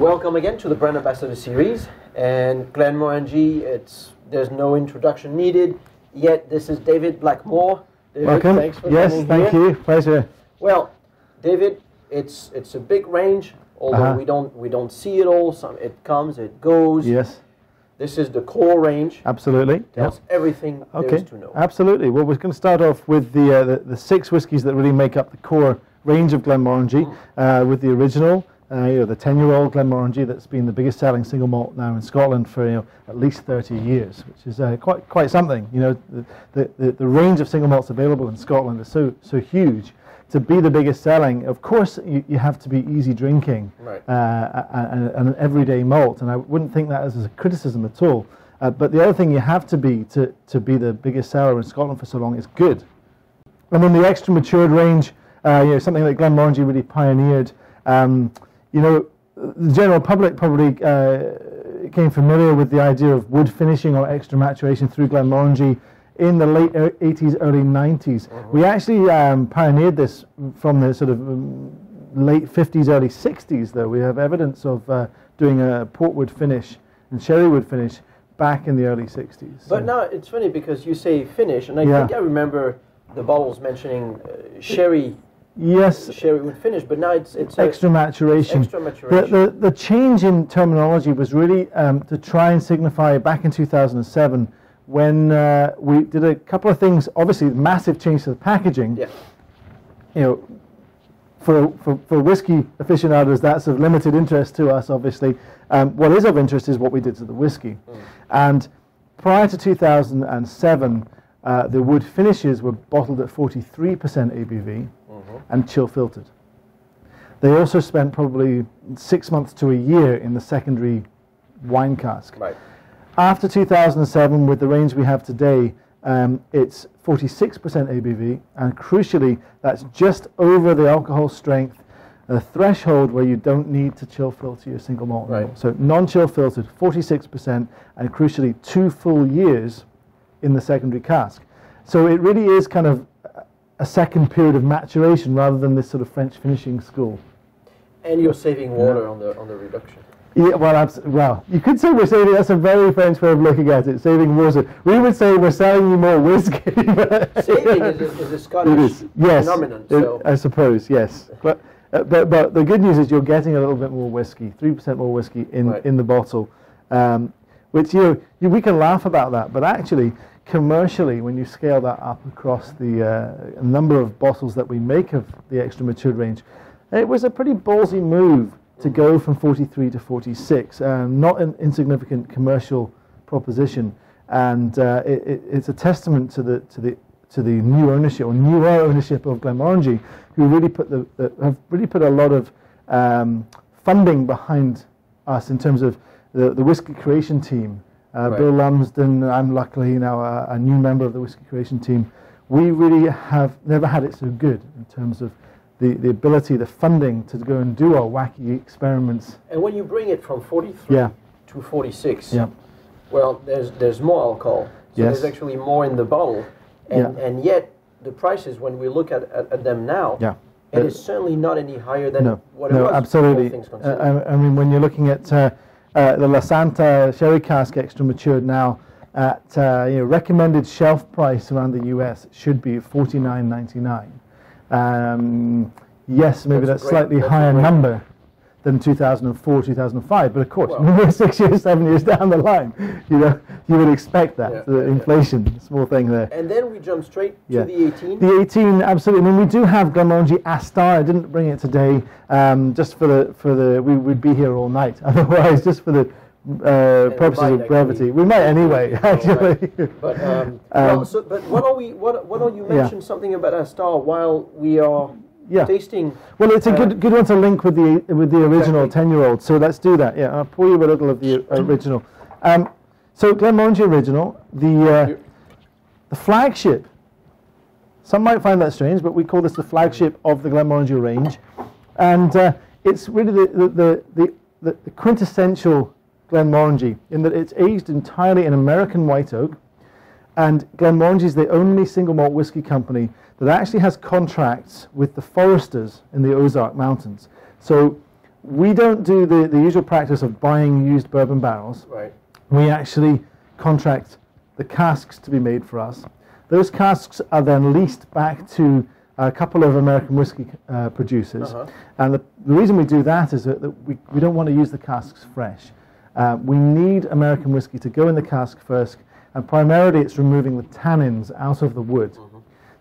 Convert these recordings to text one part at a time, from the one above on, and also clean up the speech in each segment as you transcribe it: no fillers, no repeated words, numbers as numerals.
Welcome again to the Brand Ambassador series, and Glenmorangie, there's no introduction needed, yet this is David Blackmore. David, welcome. Thanks for yes, coming thank here. you. Pleasure. Well, David, it's a big range, although we don't see it all. It comes, it goes. Yes. This is the core range. Absolutely. Tells everything there is to know. Absolutely. Well, we're going to start off with the 6 whiskies that really make up the core range of Glenmorangie, with the original. The 10-year-old Glenmorangie that's been the biggest selling single malt now in Scotland for at least 30 years, which is quite something. The range of single malts available in Scotland is so huge. To be the biggest selling, of course, you have to be easy drinking, right. and an everyday malt, and I wouldn't think that as a criticism at all. But the other thing you have to be to be the biggest seller in Scotland for so long is good. And then the extra matured range, something that Glenmorangie really pioneered. The general public probably became familiar with the idea of wood finishing or extra maturation through Glenmorangie in the late 80s, early 90s. We actually pioneered this from the sort of late 50s, early 60s, though. We have evidence of doing a portwood finish and sherrywood finish back in the early 60s. But now it's funny because you say finish, and I think I remember the bottles mentioning sherry. Yes, sherrywood finish, but now it's extra maturation. Extra maturation. The change in terminology was really to try and signify back in 2007 when we did a couple of things. Obviously, massive change to the packaging. Yeah. For whiskey aficionados, that's of limited interest to us. Obviously, what is of interest is what we did to the whiskey. And prior to 2007, the wood finishes were bottled at 43% ABV. And chill filtered. They also spent probably 6 months to a year in the secondary wine cask. Right. After 2007, with the range we have today, it's 46% ABV, and crucially, that's just over the alcohol strength, a threshold where you don't need to chill filter your single malt. Right. So non-chill filtered, 46%, and crucially 2 full years in the secondary cask. So it really is kind of a second period of maturation rather than this sort of French finishing school. And you're saving water on the reduction. Yeah, well, you could say we're saving. That's a very French way of looking at it. Saving water. We would say we're selling you more whiskey. Saving is a Scottish phenomenon. So. I suppose, yes. But the good news is you're getting a little bit more whiskey, 3% more whiskey in the bottle, which we can laugh about that, but actually, commercially, when you scale that up across the number of bottles that we make of the extra matured range, it was a pretty ballsy move to go from 43 to 46. Not an insignificant commercial proposition, and it's a testament to the new ownership or newer ownership of Glenmorangie, who really have put a lot of funding behind us in terms of the whiskey creation team. Bill Lumsden, I'm luckily now a new member of the whiskey creation team. We really have never had it so good in terms of the ability, the funding to go and do our wacky experiments. And when you bring it from 43 to 46, well, there's more alcohol. So there's actually more in the bottle. And yet, the prices, when we look at them now, it is certainly not any higher than what it was. No, absolutely. I mean, when you're looking at the La Santa sherry cask extra matured now at recommended shelf price around the US should be $49.99. Yes, maybe that's slightly higher number than 2004, 2005, but of course, we're 6 years, 7 years down the line. You would expect that, the inflation, small thing there. And then we jump straight to the 18. The 18, absolutely. I mean, we do have Glenmorangie Astar. I didn't bring it today, just for the. We would be here all night otherwise, just for the purposes of brevity. We might anyway, actually. But but why don't you mention something about Astar while we are tasting? Well, it's a good one to link with the original 10-year-old. So let's do that. Yeah, I'll pour you a little of the original. So Glenmorangie original, the flagship. Some might find that strange, but we call this the flagship of the Glenmorangie range, and it's really the quintessential Glenmorangie in that it's aged entirely in American white oak, and Glenmorangie is the only single malt whiskey company that actually has contracts with the foresters in the Ozark Mountains. So we don't do the usual practice of buying used bourbon barrels. Right. We actually contract the casks to be made for us. Those casks are then leased back to a couple of American whiskey producers. And the reason we do that is that we don't want to use the casks fresh. We need American whiskey to go in the cask first, and primarily it's removing the tannins out of the wood.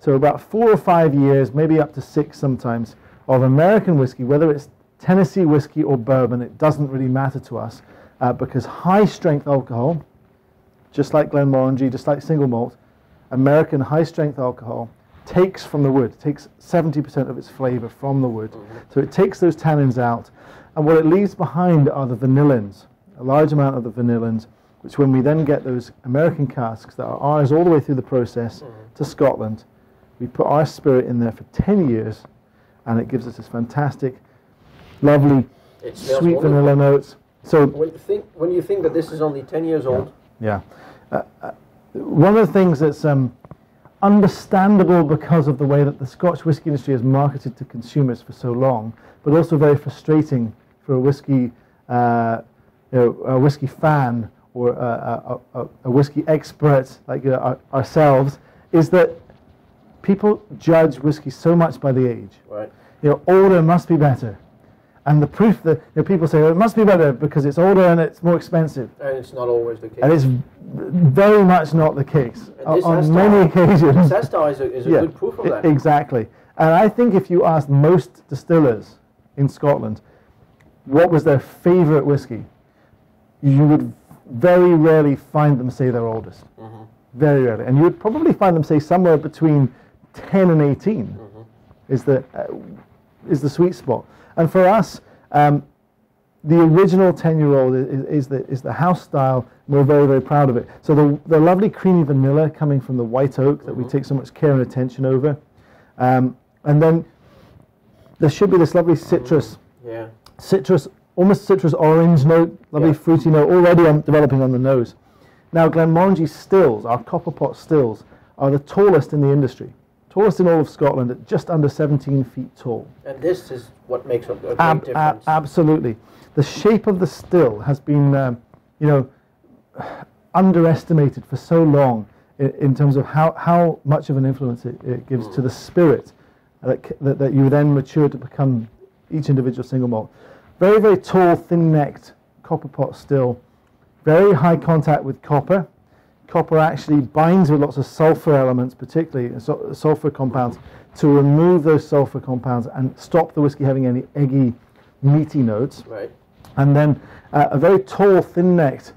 So about 4 or 5 years, maybe up to 6 sometimes, of American whiskey, whether it's Tennessee whiskey or bourbon, it doesn't really matter to us, because high-strength alcohol, just like Glenmorangie, just like single malt, American high-strength alcohol takes from the wood, takes 70% of its flavor from the wood. So it takes those tannins out, and what it leaves behind are the vanillins, a large amount of the vanillins, which when we then get those American casks that are ours all the way through the process to Scotland, we put our spirit in there for 10 years, and it gives us this fantastic, lovely, sweet vanilla notes. So when you think that this is only 10 years old. Yeah. One of the things that's understandable because of the way that the Scotch whisky industry has marketed to consumers for so long, but also very frustrating for a whiskey, a whiskey fan or a whiskey expert like ourselves, is that people judge whiskey so much by the age. Right. Older must be better. And the proof that people say, it must be better because it's older and it's more expensive. And it's not always the case. And it's very much not the case on many occasions. Cestar is a good proof of that. Exactly. And I think if you asked most distillers in Scotland what was their favourite whiskey, you would very rarely find them say their oldest. Very rarely. And you would probably find them say somewhere between 10 and 18 is the sweet spot. And for us, the original 10-year-old is the house style. We're very, very proud of it. So the lovely creamy vanilla coming from the white oak that we take so much care and attention over. And then there should be this lovely citrus, almost citrus orange note, lovely fruity note already developing on the nose. Now Glenmorangie stills, our copper pot stills, are the tallest in the industry. Tallest in all of Scotland at just under 17 feet tall. And this is what makes a great difference. Absolutely. The shape of the still has been, underestimated for so long in terms of how much of an influence it gives to the spirit that you then mature to become each individual single malt. Very, very tall, thin-necked copper pot still. Very high contact with copper. Copper actually binds with lots of sulfur elements, particularly sulfur compounds, to remove those sulfur compounds and stop the whiskey having any eggy, meaty notes. Right. And then a very tall, thin-necked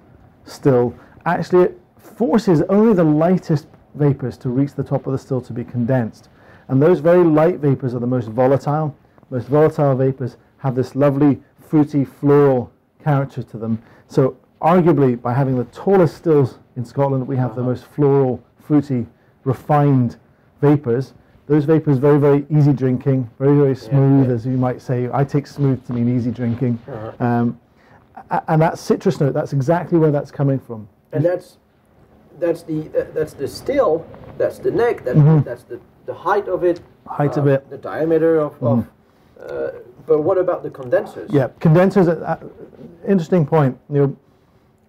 still actually forces only the lightest vapors to reach the top of the still to be condensed. And those very light vapors are the most volatile. Most volatile vapors have this lovely, fruity, floral character to them. So arguably, by having the tallest stills in Scotland, we have the most floral, fruity, refined vapors. Those vapors very, very easy drinking, very, very smooth, as you might say. I take smooth to mean easy drinking. And that citrus note, that's exactly where that's coming from. And that's the still, that's the neck, that's the height of it. Height of it. The diameter of but what about the condensers? Yeah, condensers. Interesting point.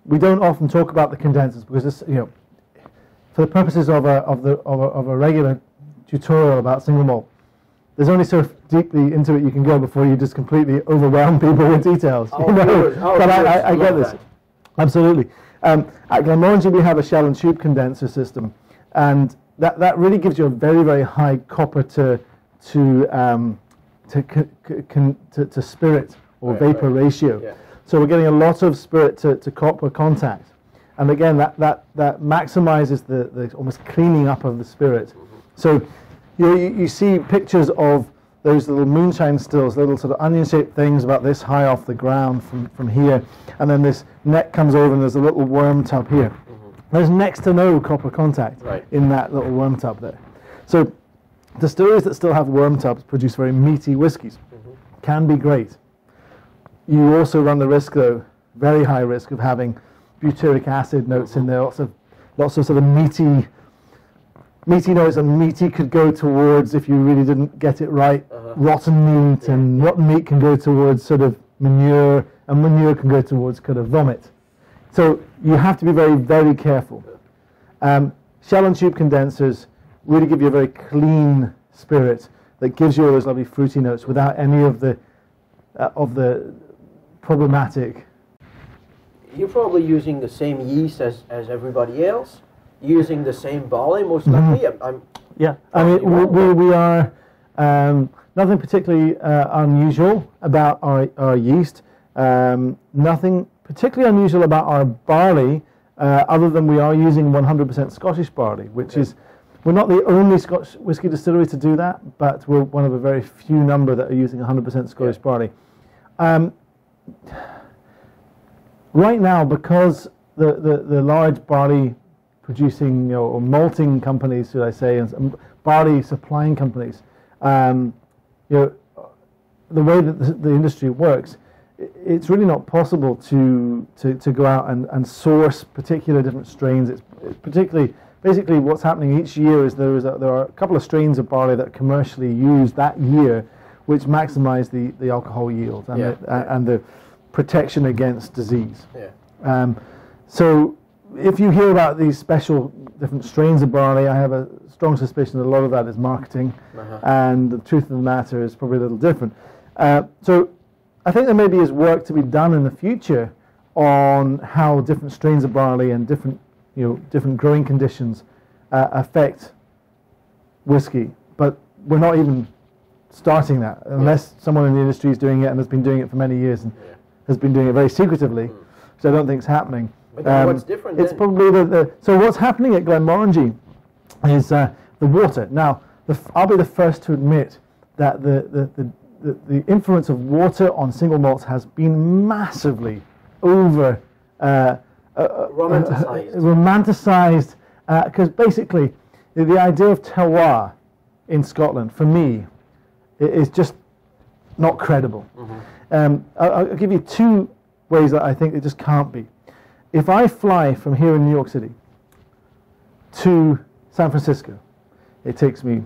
We don't often talk about the condensers because this, for the purposes of a regular tutorial about single malt, there's only so deeply into it you can go before you just completely overwhelm people with details. But I get this. Absolutely. At Glenmorangie we have a shell and tube condenser system, and that really gives you a very, very high copper to spirit or vapor ratio. Yeah. So we're getting a lot of spirit to copper contact, and again that maximizes the almost cleaning up of the spirit. So you see pictures of those little moonshine stills, little sort of onion-shaped things about this high off the ground from here, and then this neck comes over and there's a little worm tub here. There's next to no copper contact in that little worm tub there. So distilleries that still have worm tubs produce very meaty whiskies. Can be great. You also run the risk, though, very high risk of having butyric acid notes in there, lots of sort of meaty notes, and meaty could go towards, if you really didn't get it right, rotten meat, and rotten meat can go towards sort of manure, and manure can go towards kind of vomit. So you have to be very, very careful. Shell and tube condensers really give you a very clean spirit that gives you all those lovely fruity notes without any of the problematic. You're probably using the same yeast as everybody else, using the same barley most likely. Yeah, I mean we are nothing particularly unusual about our yeast. Nothing particularly unusual about our barley, other than we are using 100% Scottish barley, which is, we're not the only Scotch whisky distillery to do that, but we're one of a very few number that are using 100% Scottish barley. Right now, because the large barley producing or malting companies, should I say, and barley supplying companies, the way that the industry works, it's really not possible to go out and source particular different strains. It's particularly, basically what's happening each year is there are a couple of strains of barley that are commercially used that year, which maximize the alcohol yield and the protection against disease. Yeah. So if you hear about these special different strains of barley, I have a strong suspicion that a lot of that is marketing, and the truth of the matter is probably a little different. So I think there maybe is work to be done in the future on how different strains of barley and different growing conditions affect whiskey, but we're not even starting that unless someone in the industry is doing it and has been doing it for many years and has been doing it very secretively. So I don't think it's happening. But what's different? It's probably so what's happening at Glenmorangie is the water. Now, I'll be the first to admit that the influence of water on single malts has been massively romanticized, because basically the idea of terroir in Scotland, for me, is just not credible. I'll give you two ways that I think it just can't be. If I fly from here in New York City to San Francisco, it takes me,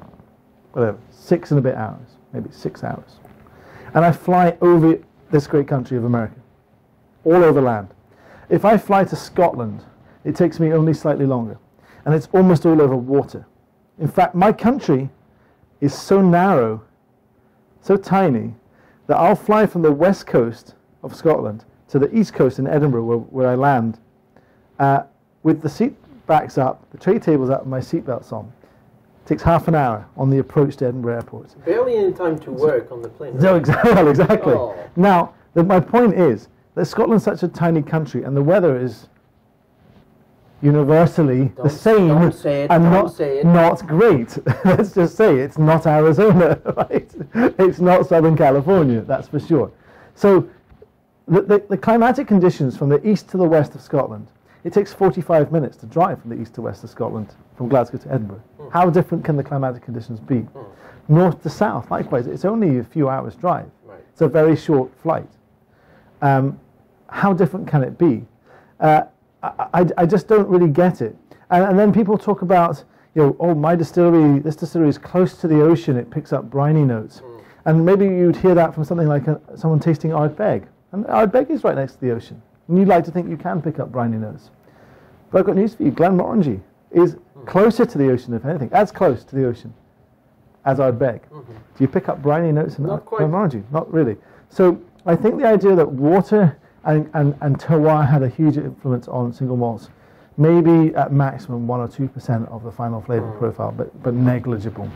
whatever, 6 and a bit hours, maybe 6 hours. And I fly over this great country of America, all over land. If I fly to Scotland, it takes me only slightly longer, and it's almost all over water. In fact, my country is so narrow, so tiny, that I'll fly from the west coast of Scotland to the east coast in Edinburgh, where I land, with the seat backs up, the tray tables up, and my seatbelts on. It takes half an hour on the approach to Edinburgh Airport. Barely any time to work on the plane. Right? No, exactly. Oh. Now, my point is that Scotland's such a tiny country, and the weather is universally the same, and not great. Let's just say it's not Arizona, right? It's not Southern California, that's for sure. So the climatic conditions from the east to the west of Scotland, it takes 45 minutes to drive from the east to west of Scotland, from Glasgow to Edinburgh. How different can the climatic conditions be? North to south, likewise, it's only a few hours drive. Right. It's a very short flight. How different can it be? I just don't really get it. And then people talk about, oh, my distillery, this distillery is close to the ocean, it picks up briny notes. And maybe you'd hear that from something like someone tasting Ardbeg. And Ardbeg is right next to the ocean. And you'd like to think you can pick up briny notes. But I've got news for you, Glenmorangie is closer to the ocean, if anything, as close to the ocean as Ardbeg. Do you pick up briny notes in Glenmorangie? Not really. So I think the idea that water and terroir had a huge influence on single malts, maybe at maximum 1 or 2% of the final flavour profile, but negligible.